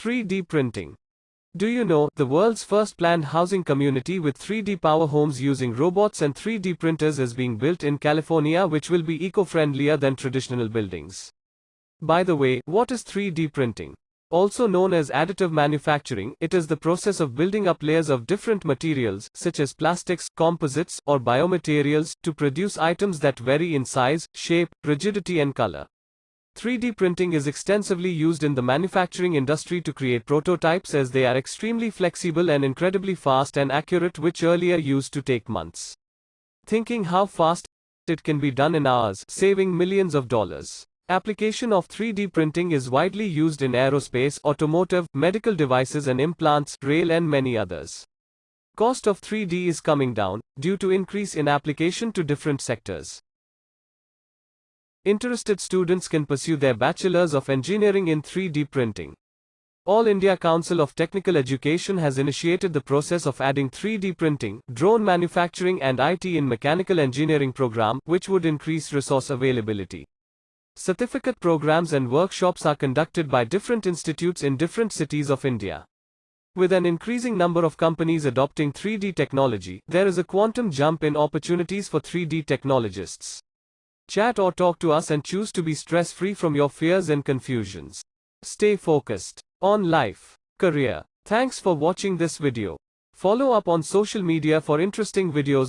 3D printing. Do you know, the world's first planned housing community with 3D power homes using robots and 3D printers is being built in California, which will be eco-friendlier than traditional buildings. By the way, what is 3D printing? Also known as additive manufacturing, it is the process of building up layers of different materials, such as plastics, composites, or biomaterials, to produce items that vary in size, shape, rigidity and color. 3D printing is extensively used in the manufacturing industry to create prototypes, as they are extremely flexible and incredibly fast and accurate, which earlier used to take months. Thinking how fast it can be done in hours, saving millions of dollars. Application of 3D printing is widely used in aerospace, automotive, medical devices and implants, rail and many others. Cost of 3D is coming down, due to increase in application to different sectors. Interested students can pursue their Bachelors of Engineering in 3D printing. All India Council of Technical Education has initiated the process of adding 3D printing, drone manufacturing and IT in mechanical engineering program, which would increase resource availability. Certificate programs and workshops are conducted by different institutes in different cities of India. With an increasing number of companies adopting 3D technology, there is a quantum jump in opportunities for 3D technologists. Chat or talk to us and choose to be stress-free from your fears and confusions. Stay focused on life, career. Thanks for watching this video. Follow up on social media for interesting videos.